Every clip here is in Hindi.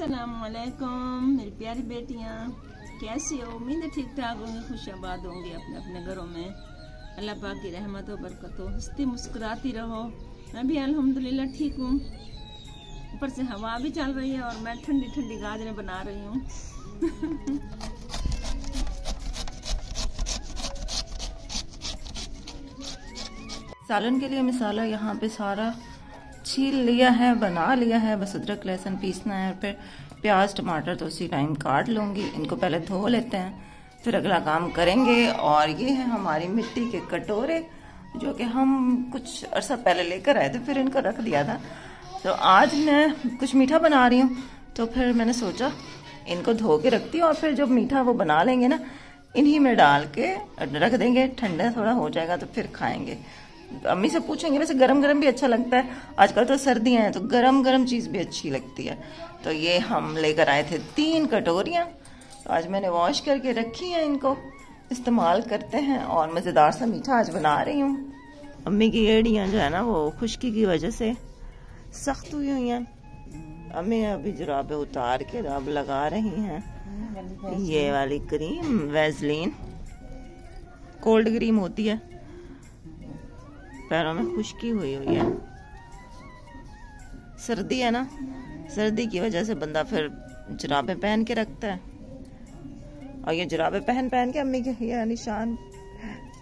अस्सलामुअलैकुम मेरी प्यारी बेटियां, कैसी हो? उम्मीद है ठीक ठाक होंगी, खुशआबाद होंगी अपने अपने घरों में। अल्लाह पाक की रहमत व बरकत हो, हंसती मुस्कुराती रहो। मैं भी अल्हम्दुलिल्लाह ठीक हूँ। ऊपर से हवा भी चल रही है और मैं ठंडी ठंडी गाजरें बना रही हूँ। सालन के लिए मसाला यहाँ पे सारा छील लिया है, बना लिया है। बस अदरक लहसुन पीसना है और फिर प्याज टमाटर तो उसी टाइम काट लूँगी। इनको पहले धो लेते हैं, फिर अगला काम करेंगे। और ये है हमारी मिट्टी के कटोरे जो कि हम कुछ अरसा पहले लेकर आए थे, फिर इनको रख दिया था। तो आज मैं कुछ मीठा बना रही हूँ, तो फिर मैंने सोचा इनको धो के रखती हूँ और फिर जब मीठा वो बना लेंगे ना, इन्हीं में डाल के रख देंगे। ठंडा थोड़ा हो जाएगा तो फिर खाएंगे। अम्मी से पूछेंगे। वैसे गरम गरम भी अच्छा लगता है, आजकल तो सर्दियां हैं तो गरम गरम चीज़ भी अच्छी लगती है। तो ये हम लेकर आए थे 3 कटोरियाँ, तो आज मैंने वॉश करके रखी हैं। इनको इस्तेमाल करते हैं और मज़ेदार सा मीठा आज बना रही हूँ। अम्मी की एड़ियाँ जो है ना वो खुश्की की वजह से सख्त हुई हुई हैं। अम्मी अभी जुराबे उतार के अब लगा रही हैं ये वाली क्रीम, वैसलीन कोल्ड क्रीम होती है। पैरों में खुश्की हुई हुई है, सर्दी है ना, सर्दी की वजह से बंदा फिर जुराबे पहन के रखता है। और ये जुराबे पहन पहन के अम्मी के ये निशान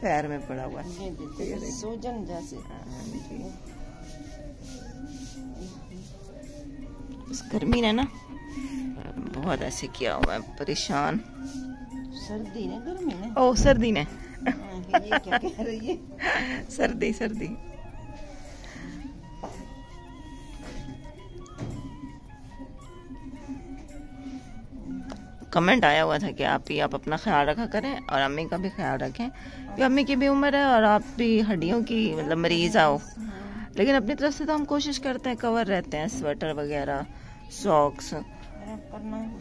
पैर में पड़ा हुआ है, सूजन जैसे। इस गर्मी ने ना बहुत ऐसे किया हुआ है, परेशान। सर्दी ने, गर्मी ने, ओ सर्दी ने ये क्या कह रही है? सर्दी सर्दी। कमेंट आया हुआ था कि आप अपना ख्याल रखा करें और अम्मी का भी ख्याल रखें, क्योंकि अम्मी की भी उम्र है और आप भी हड्डियों की मतलब मरीज आओ। लेकिन अपनी तरफ से तो हम कोशिश करते हैं, कवर रहते हैं, स्वेटर वगैरह, सॉक्स,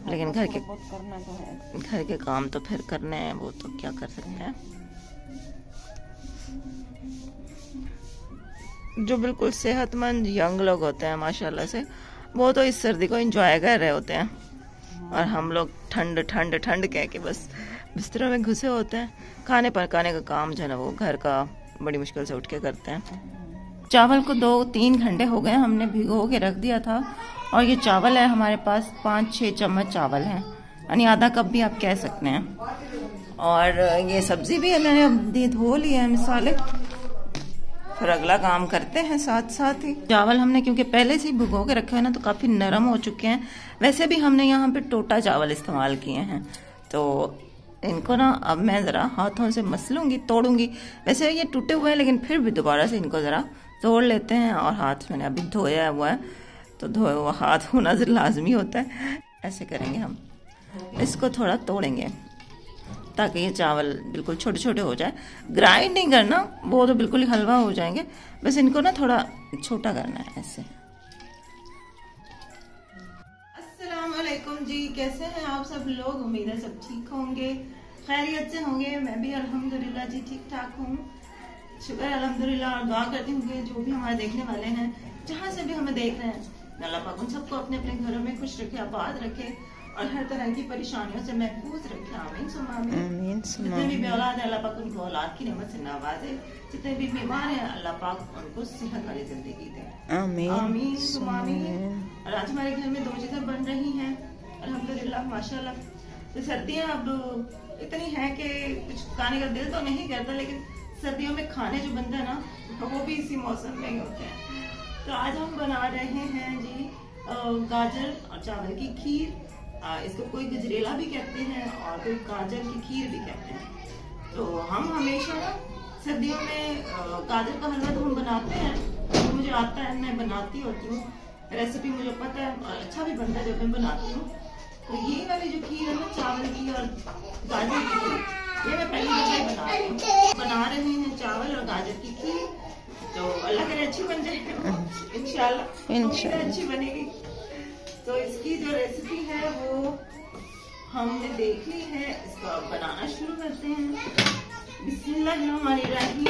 लेकिन घर के काम तो फिर करने हैं, वो तो क्या कर सकते हैं। जो बिल्कुल सेहतमंद यंग लोग होते हैं माशाल्लाह से, वो तो इस सर्दी को एंजॉय कर रहे होते हैं, और हम लोग ठंड ठंड ठंड कह के बस बिस्तरों में घुसे होते हैं। खाने पकाने का काम जो है ना वो घर का बड़ी मुश्किल से उठ के करते हैं। चावल को 2-3 घंटे हो गए हमने भिगो के रख दिया था, और ये चावल है हमारे पास 5-6 चम्मच चावल है, यानी आधा कप भी आप कह सकते हैं। और ये सब्जी भी है, मैंने अब धो लिया है मसाले। फिर अगला काम करते हैं साथ साथ ही। चावल हमने क्योंकि पहले से ही भिगो के रखा है ना, तो काफ़ी नरम हो चुके हैं। वैसे भी हमने यहाँ पे टोटा चावल इस्तेमाल किए हैं, तो इनको ना अब मैं ज़रा हाथों से मसलूंगी, तोड़ूंगी। वैसे ये टूटे हुए हैं, लेकिन फिर भी दोबारा से इनको ज़रा तोड़ लेते हैं। और हाथ मैंने अभी धोया हुआ है, तो धोया हुआ हाथ होना लाजमी होता है। ऐसे करेंगे हम, इसको थोड़ा तोड़ेंगे ताकि ये चावल बिल्कुल छोटे छोटे हो जाए। ग्राइंड नहीं करना, वो तो बिल्कुल ही हलवा हो जाएंगे, बस इनको ना थोड़ा छोटा करना है ऐसे। अस्सलाम वालेकुम जी, कैसे हैं आप सब लोग? उम्मीद है सब ठीक होंगे, खैरियत से होंगे। मैं भी अल्हम्दुलिल्लाह जी ठीक ठाक हूँ, शुक्र अल्हम्दुलिल्लाह। और दुआ करती हूँ कि जो भी हमारे देखने वाले हैं, जहाँ से भी हमें देख रहे हैं, अल्लाह पाक उन सबको अपने अपने घरों में खुश रखे, आबाद रखे और हर तरह की परेशानियों से महफूज रखे। आमीन सुम्मा आमीन। जितने भी बेऔलाद है, अल्लाह पाक उनको औलाद की नेमत से नवाजे। जितने भी बीमार हैं, अल्लाह पाक उनको सेहत वाली जिंदगी दे। आमीन आमीन सुम्मा आमीन। और आज हमारे घर में 2 चीजें बन रही हैं अल्हम्दुलिल्लाह माशाल्लाह। तो सर्दियाँ अब इतनी हैं कि कुछ खाने का दिल तो नहीं करता, लेकिन सर्दियों में खाने जो बनते हैं ना, वो भी इसी मौसम में ही होते हैं। तो आज हम बना रहे हैं जी गाजर और चावल की खीर। इसको कोई गजरेला भी कहते हैं और कोई गाजर की खीर भी कहते हैं। तो हम हमेशा सर्दियों में गाजर का हलवा तो हम बनाते हैं, तो मुझे आता है, मैं बनाती होती हूँ, रेसिपी मुझे पता है और अच्छा भी बनता है जब मैं बनाती हूँ। तो ये वाली जो खीर है ना, चावल की और गाजर की खीर, ये मैं पहली दफा बना रहे हैं चावल और गाजर की खीर। तो अल्लाह करे अच्छी बन जाए इंशाल्लाह अच्छी बनेगी। तो इसकी जो रेसिपी है वो हमने देख ली है, इसको अब बनाना शुरू करते हैं। बिस्मिल्लाहिर्रहमानिर्रहीम।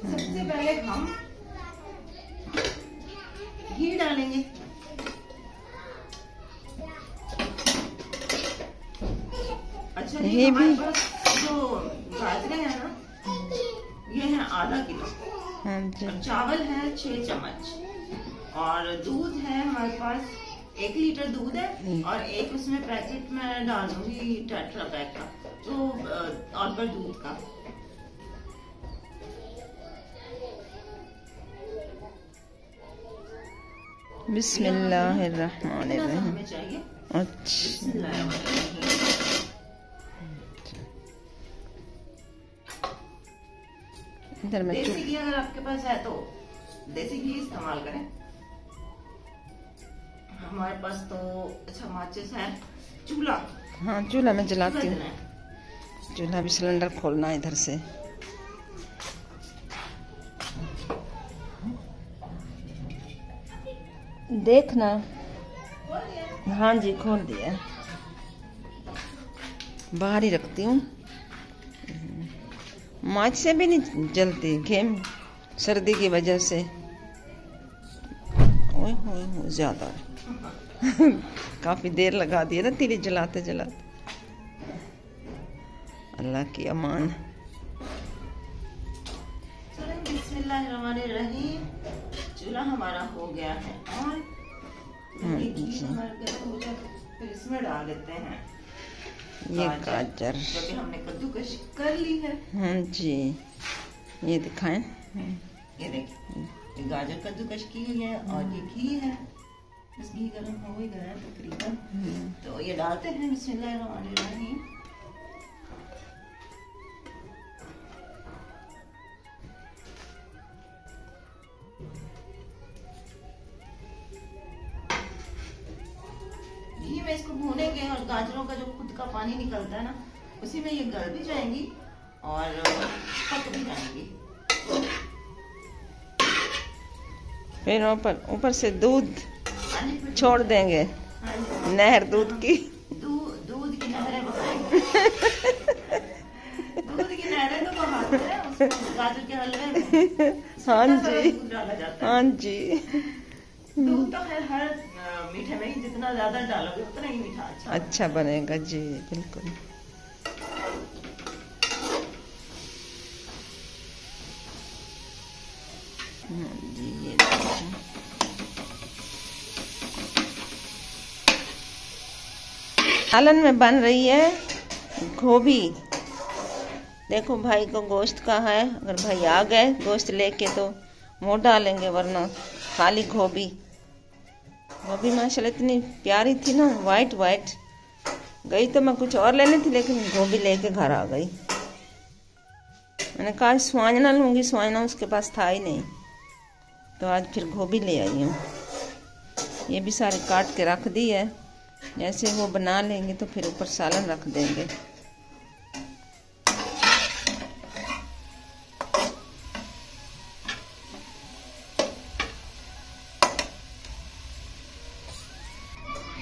सबसे पहले हम घी डालेंगे। अच्छा ये भी जो गाजरें हैं ना, ये है आधा किलो। हाँ जी। और चावल है 6 चम्मच, और दूध है हमारे पास 1 लीटर दूध है, और एक उसमें पैकेट में डाल दूंगी टेट्रा पैक का, तो और पर दूध का। बिस्मिल्लाहिर्रहमानिर्रहीम। हमें चाहिए। अच्छा, इधर में देसी घी अगर आपके पास है तो देसी घी इस्तेमाल करें। हमारे पास तो अच्छा माचिस है, चूल्हा। हाँ, चूल्हा में जलाती हूँ। चूल्हा भी सिलेंडर खोलना है इधर से। देखना। हाँ जी, खोल दिया। बाहर ही रखती हूँ, माच से भी नहीं जलती घेम, सर्दी की वजह से। ओए होए ज्यादा काफी देर लगा दी है ना तीली जलाते जलाते। अल्लाह की अमान। बिस्मिल्लाहिर्रहमानिर्रहीम। चूल्हा हमारा हो गया है और घी हमारा गर्म हो जाए, फिर इसमें डाल देते हैं ये गाजर, जो कि हमने कद्दूकश कर ली है। हाँ जी, ये दिखाएं। ये देखिए, ये गाजर कद्दूकश की हुई है और ये घी है। बस घी गर्म हो ही गया तकरीबन, तो ये डालते हैं। बिस्मिल्लाहिर्रहमानिर्रहीम। घी में इसको भूनेंगे और गाजरों का जो खुद का पानी निकलता है ना, उसी में ये गल भी जाएंगी और पक भी जाएंगी। फिर ऊपर से दूध छोड़ देंगे, नहर दूध की। दूध की नहरें बहाएंगे। दूध की नहरें तो बहाते हैं उसको गाजर के हलवे में। हाँ जी, दूध डाला जाता है। हाँ जी। दूध तो हर मीठे में ही जितना ज्यादा डालोगे उतना ही मीठा अच्छा बनेगा जी, बिल्कुल। जी, ये सालन में बन रही है गोभी। देखो भाई को गोश्त का है, अगर भाई आ गए गोश्त लेके तो वो डालेंगे, वरना खाली गोभी। गोभी माशाल्लाह इतनी प्यारी थी ना, वाइट वाइट। गई तो मैं कुछ और लेने थी, लेकिन गोभी लेके घर आ गई। मैंने कहा स्वांजना लूँगी, स्वांजना उसके पास था ही नहीं, तो आज फिर गोभी ले आई हूँ। ये भी सारी काट के रख दी है, जैसे वो बना लेंगे तो फिर ऊपर सालन रख देंगे।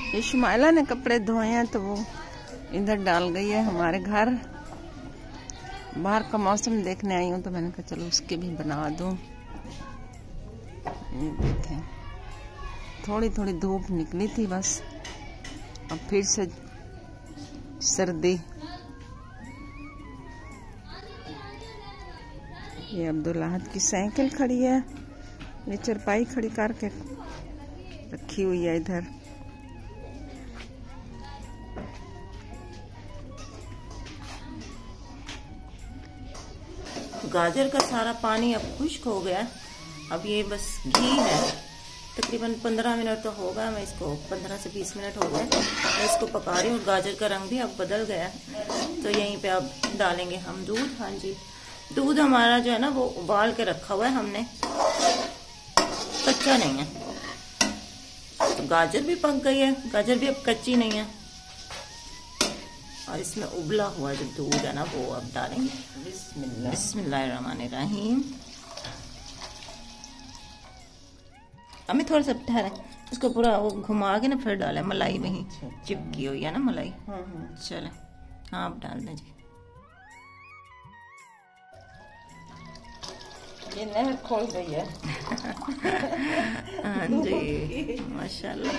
ये शुमाइला ने कपड़े धोए हैं तो वो इधर डाल गई है हमारे घर। बाहर का मौसम देखने आई हूँ तो मैंने कहा चलो उसके भी बना दूँ। ये देखें, थोड़ी थोड़ी धूप निकली थी बस, अब फिर से सर्दी। ये अब्दुल अहद की साइकिल खड़ी है, ये चरपाई खड़ी करके रखी हुई है इधर। गाजर का सारा पानी अब खुश्क हो गया। अब ये बस घी है, तकरीबन 15 मिनट तो होगा। मैं इसको 15 से 20 मिनट हो गए मैं इसको पका रही हूँ। गाजर का रंग भी अब बदल गया, तो यहीं पे अब डालेंगे हम दूध। हाँ जी, दूध हमारा जो है ना वो उबाल के रखा हुआ है हमने, कच्चा नहीं है। तो गाजर भी पक गई है, गाजर भी अब कच्ची नहीं है। और इसमें उबला हुआ जो दूध है ना वो अब डालेंगे। बिस्मिल्लाहिर्रहमानिर्रहीम। हमें थोड़ा सा ठहरा, इसको पूरा वो घुमा के ना फिर डालें। मलाई में ही चिपकी हुई है ना मलाई। चले, हाँ आप डाल दें जी। ये नहर खोल गई है। हाँ जी, माशाल्लाह।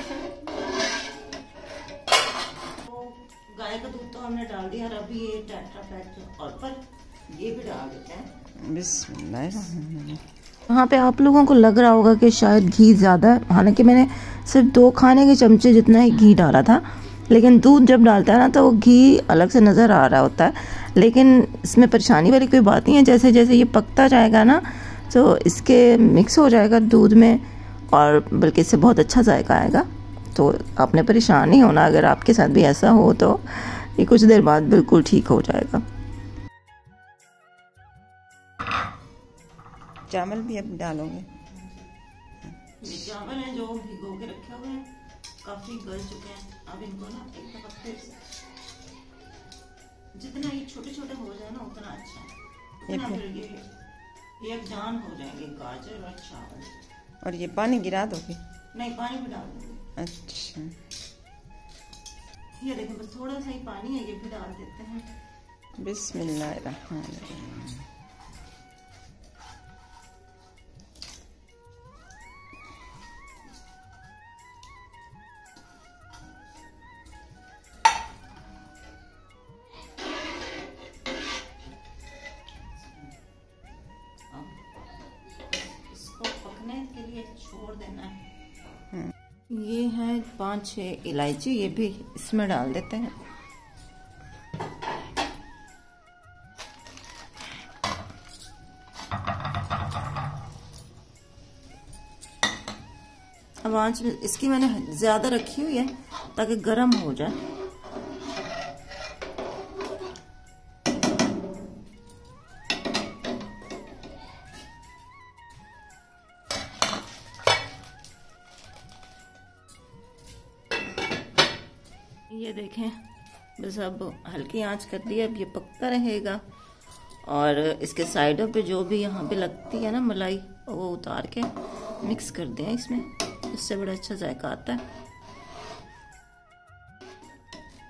गाय का दूध तो हमने डाल दिया और अभी ये टेट्रा पैक और पर ये भी डाल देते हैं। बिस्मिल्लाह। यहाँ पे आप लोगों को लग रहा होगा कि शायद घी ज़्यादा है, हालांकि मैंने सिर्फ 2 खाने के चमचे जितना ही घी डाला था, लेकिन दूध जब डालता है ना तो वो घी अलग से नज़र आ रहा होता है। लेकिन इसमें परेशानी वाली कोई बात नहीं है, जैसे जैसे ये पकता जाएगा ना तो इसके मिक्स हो जाएगा दूध में और बल्कि इससे बहुत अच्छा जायका आएगा। तो आपने परेशान नहीं होना, अगर आपके साथ भी ऐसा हो तो ये कुछ देर बाद बिल्कुल ठीक हो जाएगा। चावल भी अब डालोगे? ये चावल हैं जो भिगो के रखे हुए हैं, काफी गल चुके हैं। अब इनको ना एक दफा फिर से, जितना ये छोटे छोटे हो जाए ना उतना अच्छा है, उतना फिर ये एक जान हो जाएंगे गाजर और चावल। और ये पानी गिरा दोगे? नहीं, पानी भी डाल दूंगी। अच्छा, ये देखो बस थोड़ा सा ही पानी है, ये भी डाल देते हैं। बिस्मिल्लाहिर्रहमानिर्रहीम। के लिए छोड़ देना है। ये है 5-6 इलायची, ये भी इसमें डाल देते हैं। अब आंच इसकी मैंने ज्यादा रखी हुई है ताकि गर्म हो जाए। ये देखें बस अब हल्की आंच कर दी, अब ये पकता रहेगा और इसके साइडों पे जो भी यहाँ पे लगती है ना मलाई वो उतार के मिक्स कर दें इसमें, इससे बड़ा अच्छा जायका आता है।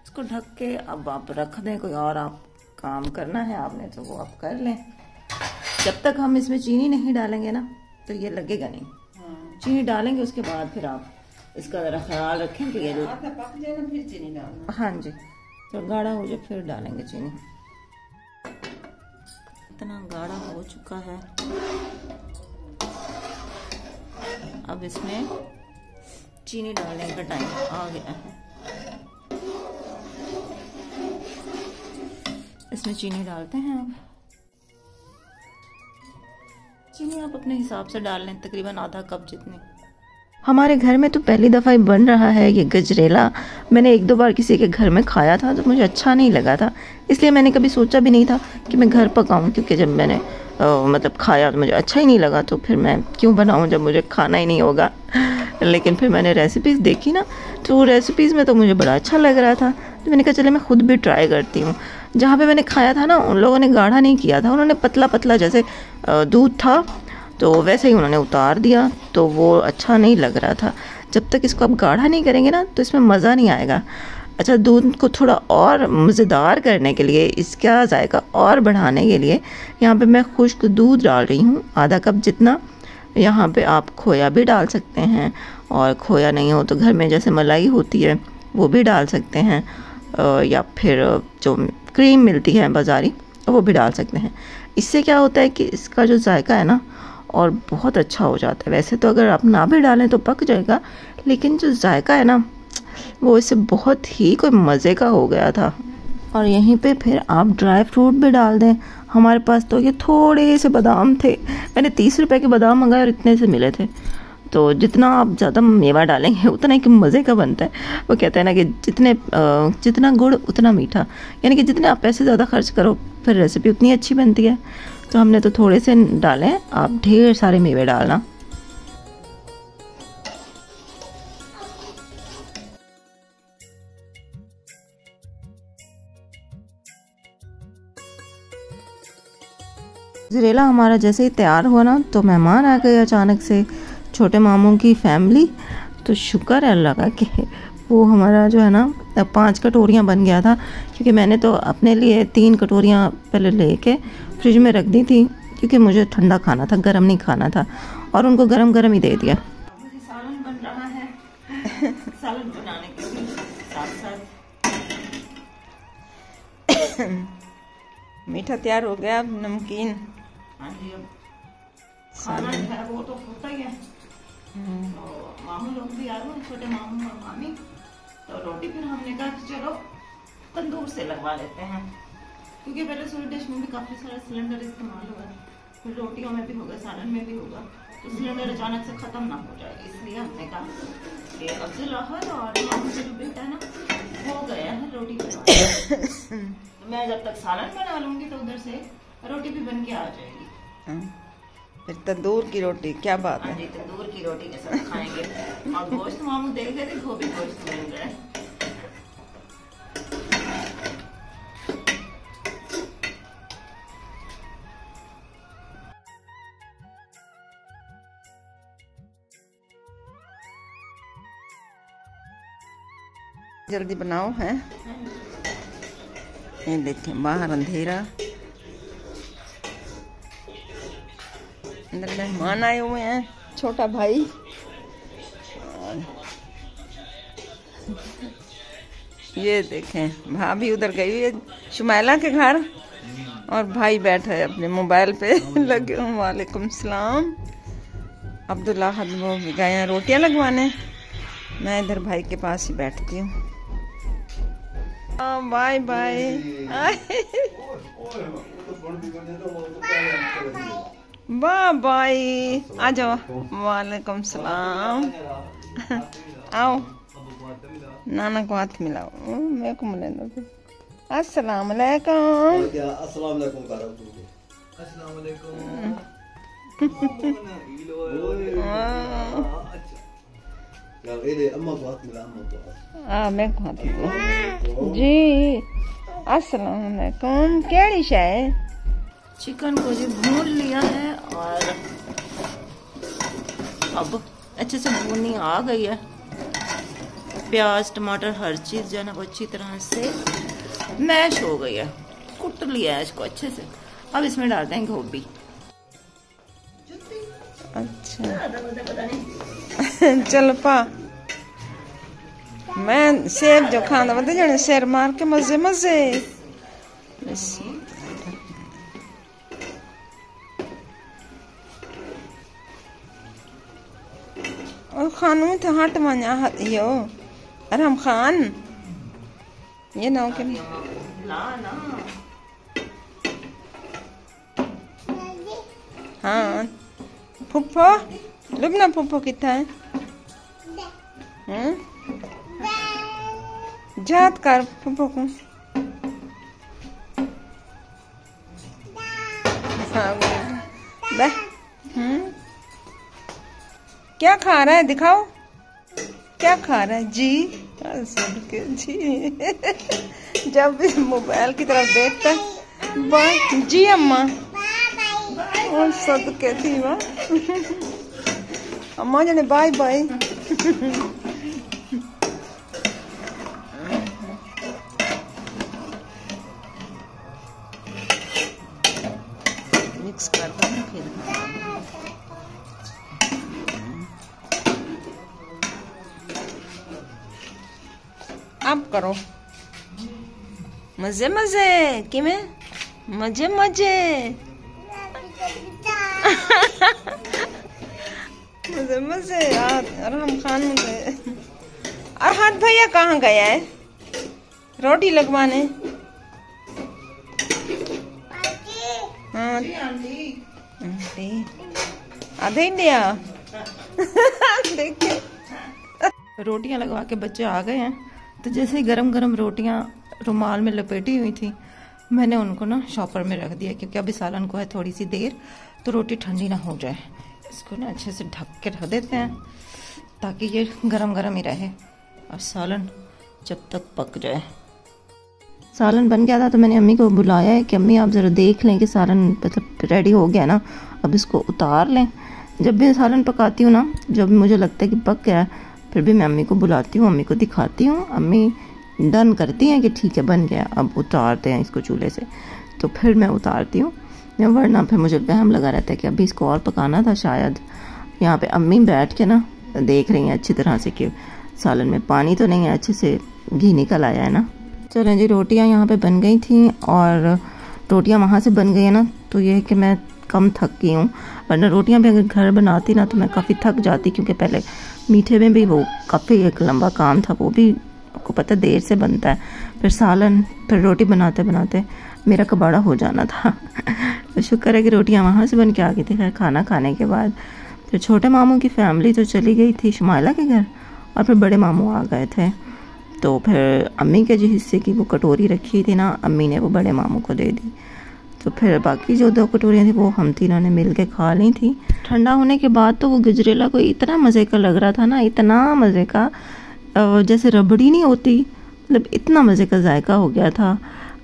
इसको ढक के अब आप रख दें, कोई और आप काम करना है आपने तो वो आप कर लें। जब तक हम इसमें चीनी नहीं डालेंगे ना तो ये लगेगा नहीं। चीनी डालेंगे उसके बाद फिर आप इसका जरा ख्याल रखें कि ये पक जाए ना फिर चीनी डालना। हाँ जी, तो गाढ़ा हो जाए फिर डालेंगे चीनी। इतना गाढ़ा हो चुका है, अब इसमें चीनी डालने का टाइम आ गया है। इसमें चीनी डालते हैं। अब चीनी आप अपने हिसाब से डाल लें, तकरीबन आधा कप जितनी। हमारे घर में तो पहली दफ़ा ही बन रहा है ये गजरेला। मैंने 1-2 बार किसी के घर में खाया था तो मुझे अच्छा नहीं लगा था, इसलिए मैंने कभी सोचा भी नहीं था कि मैं घर पकाऊं, क्योंकि जब मैंने मतलब खाया तो मुझे अच्छा ही नहीं लगा, तो फिर मैं क्यों बनाऊं जब मुझे खाना ही नहीं होगा। लेकिन फिर मैंने रेसिपीज़ देखी ना, तो रेसिपीज़ में तो मुझे बड़ा अच्छा लग रहा था, तो मैंने कहा चले मैं ख़ुद भी ट्राई करती हूँ। जहाँ पर मैंने खाया था ना उन लोगों ने गाढ़ा नहीं किया था, उन्होंने पतला पतला जैसे दूध था तो वैसे ही उन्होंने उतार दिया, तो वो अच्छा नहीं लग रहा था। जब तक इसको आप गाढ़ा नहीं करेंगे ना तो इसमें मज़ा नहीं आएगा। अच्छा, दूध को थोड़ा और मज़ेदार करने के लिए, इसका जायका और बढ़ाने के लिए यहाँ पे मैं खुश्क दूध डाल रही हूँ, आधा कप जितना। यहाँ पे आप खोया भी डाल सकते हैं, और खोया नहीं हो तो घर में जैसे मलाई होती है वो भी डाल सकते हैं, या फिर जो क्रीम मिलती है बाज़ारी वो भी डाल सकते हैं। इससे क्या होता है कि इसका जो जायका है ना और बहुत अच्छा हो जाता है। वैसे तो अगर आप ना भी डालें तो पक जाएगा, लेकिन जो जायका है ना वो इससे बहुत ही कोई मज़े का हो गया था। और यहीं पे फिर आप ड्राई फ्रूट भी डाल दें। हमारे पास तो ये थोड़े से बादाम थे, मैंने 30 रुपए के बादाम मंगाए और इतने से मिले थे। तो जितना आप ज़्यादा मेवा डालेंगे उतना ही मज़े का बनता है। वो कहते हैं ना कि जितना गुड़ उतना मीठा, यानी कि जितने आप पैसे ज़्यादा खर्च करो फिर रेसिपी उतनी अच्छी बनती है। तो हमने तो थोड़े से डाले, आप ढेर सारे मेवे डालना। गजरेला हमारा जैसे ही तैयार हुआ ना तो मेहमान आ गए अचानक से, छोटे मामू की फैमिली। तो शुक्र है अल्लाह का कि वो हमारा जो है ना 5 कटोरियाँ बन गया था, क्योंकि मैंने तो अपने लिए 3 कटोरियाँ पहले लेके फ्रिज में रख दी थी, क्योंकि मुझे ठंडा खाना था, गरम नहीं खाना था, और उनको गरम गरम ही दे दिया। सालन बन रहा है। सालन बनाने के साथ साथ मीठा तैयार हो गया, अब नमकीन। हाँ जी, अब खाना जो है वो तो होता ही है। तो मामू लोग भी आ रहे, छोटे मामू और मामी। तो रोटी फिर हमने कहा कि चलो तंदूर से लगवा लेते हैं, क्योंकि पहले स्वीट डिश में भी काफी सारा सिलेंडर इस्तेमाल हुआ, फिर रोटियों में भी होगा, सालन में भी होगा, तो सिलेंडर अचानक से खत्म ना हो जाए, इसलिए हमने कहा कि अफजल अहद और मामू का जो बेटा है ना वो गया है रोटी बनवाने। तो मैं जब तक सालन बना लूंगी तो उधर से रोटी भी बन के आ जाएगी। फिर तंदूर की रोटी, क्या बात है। हाँ जी, तंदूर की रोटी के साथ खाएंगे। और गोश्त मामू देख रहे थे, गोभी गोश्त मिल रहा है। जल्दी बनाओ है। ये देखें बाहर अंधेरा, अंदर मेहमान आए हुए हैं, छोटा भाई। ये देखें भाभी उधर गई हुई है शुमैला के घर, और भाई बैठा है अपने मोबाइल पे लगे हूँ। वालेकुम सलाम। अब्दुल्ला वो गए हैं रोटियां लगवाने, मैं इधर भाई के पास ही बैठती हूँ। Bye bye. बाय बाय, आ जाओ। वालेकुम सलाम। आओ, नाना को हाथ मिलाओ, मेरे को मिला दो। अस्सलाम वालेकुम। अस्सलाम वालेकुम। मैं को हाथ मिला जी। अस्सलाम वालेकुम। केड़ी शाय? चिकन को जी भून लिया है और अब अच्छे से भूनी आ गई है। प्याज टमाटर हर चीज जो है ना वो अच्छी तरह से मैश हो गई है, कुट लिया है इसको अच्छे से। अब इसमें डालते हैं गोभी। अच्छा चल पा, मैं सेब जो खाना बता जाने शेर मार के मजे मजे। और खानों में तो हट मान्या यो अरहम खान ये ना के हाँ। फुप्पो लुबना फुप्पो कितना है? जात कर फुप्पो को। क्या खा रहा है दिखाओ, क्या खा रहा है जी? के जी जब भी मोबाइल की तरफ देखता है जी अम्मा और सदके थी वाह अम्मा जने बाय बाय। मिक्स कर दो फिर अब करो मजे मजे कि में मजे मजे मजे मजे। अरहम खान गए। अरहद भैया कहाँ गया है रोटी लगवाने? हाँ आधे इंडिया देखिए रोटियां लगवा के बच्चे आ गए हैं। तो जैसे ही गरम गरम रोटियां रुमाल में लपेटी हुई थी, मैंने उनको ना शॉपर में रख दिया, क्योंकि अभी सालन को है थोड़ी सी देर, तो रोटी ठंडी ना हो जाए। इसको ना अच्छे से ढक के रख देते हैं ताकि ये गरम गरम ही रहे और सालन जब तक पक जाए। सालन बन गया था तो मैंने अम्मी को बुलाया है कि अम्मी आप ज़रा देख लें कि सालन मतलब रेडी हो गया ना, अब इसको उतार लें। जब भी सालन पकाती हूँ ना, जब मुझे लगता है कि पक गया, फिर भी मैं अम्मी को बुलाती हूँ, अम्मी को दिखाती हूँ, अम्मी डन करती हैं कि ठीक है बन गया, अब उतारते हैं इसको चूल्हे से। तो फिर मैं उतारती हूँ, वरना फिर मुझे वहम लगा रहता है कि अभी इसको और पकाना था शायद। यहाँ पे अम्मी बैठ के ना देख रही हैं अच्छी तरह से कि सालन में पानी तो नहीं है, अच्छे से घी निकल आया है ना। चलें जी, रोटियां यहाँ पे बन गई थी और रोटियां वहाँ से बन गई है ना, तो ये है कि मैं कम थक गई हूँ। वरना रोटियां भी अगर घर बनाती ना तो मैं काफ़ी थक जाती, क्योंकि पहले मीठे में भी वो काफ़ी एक लंबा काम था, वो भी आपको पता देर से बनता है, फिर सालन, फिर रोटी बनाते बनाते मेरा कबाड़ा हो जाना था। तो शुक्र है कि रोटियां वहाँ से बन के आ गई थी। खैर खाना खाने के बाद फिर छोटे मामू की फैमिली तो चली गई थी शुमाइला के घर, और फिर बड़े मामू आ गए थे। तो फिर अम्मी के जो हिस्से की वो कटोरी रखी थी ना, अम्मी ने वो बड़े मामू को दे दी। तो फिर बाकी जो 2 कटोरियाँ थी वो हम तीनों ने मिल के खा ली थी। ठंडा होने के बाद तो वो गजरेला को इतना मज़े का लग रहा था ना, इतना मज़े का, जैसे रबड़ी नहीं होती, मतलब इतना मज़े का जायका हो गया था।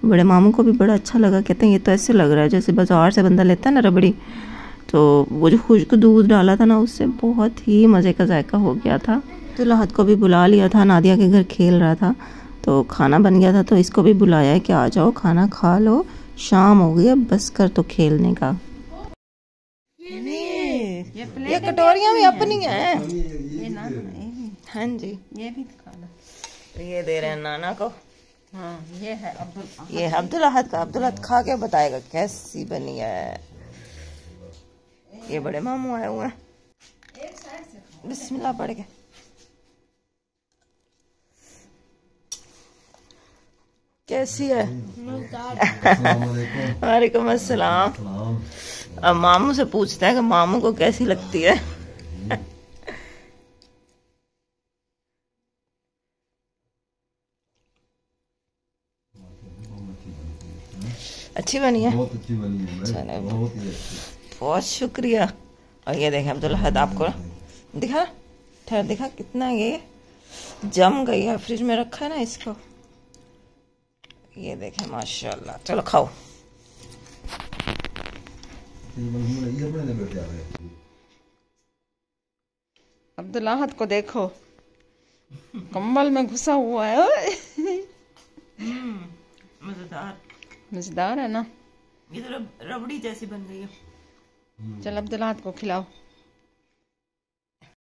बड़े मामू को भी बड़ा अच्छा लगा, कहते हैं ये तो ऐसे लग रहा है जैसे बाज़ार से बंदा लेता है ना रबड़ी। तो वो जो खुश्क दूध डाला था ना, उससे बहुत ही मज़े का जायका हो गया था। तो लाहत को भी बुला लिया था, नादिया के घर खेल रहा था, तो खाना बन गया था, तो इसको भी बुलाया है कि आ जाओ खाना खा लो, शाम हो गई अब, बस कर तो खेलने का। ये कटोरियाँ भी अपनी हैं। हाँ जी, ये भी खा लो। ये दे रहे हैं नाना को। हाँ, ये है ये अब्दुल अहद का। अब्दुल अहद खा के बताएगा कैसी बनी है। ये बड़े मामू आए हुए हैं, बिस्मिल्लाह पढ़ के। कैसी है? वालेकुम अस्सलाम। अब मामू से पूछते हैं कि मामू को कैसी लगती है। अच्छी बनी है? बहुत अच्छी बनी है, बहुत ही अच्छी। बहुत शुक्रिया। और ये देखें अब्दुल अहद, आपको दिखा, ठहर दिखा कितना ये जम गई है, फ्रिज में रखा है ना इसको। ये देखें माशाल्लाह। चलो खाओ। अब्दुल अहद को देखो, कंबल में घुसा हुआ है। मजेदार, मजेदार है ना? ये तो रबड़ी जैसी बन गई है। चल अब्दुल अहद को खिलाओ।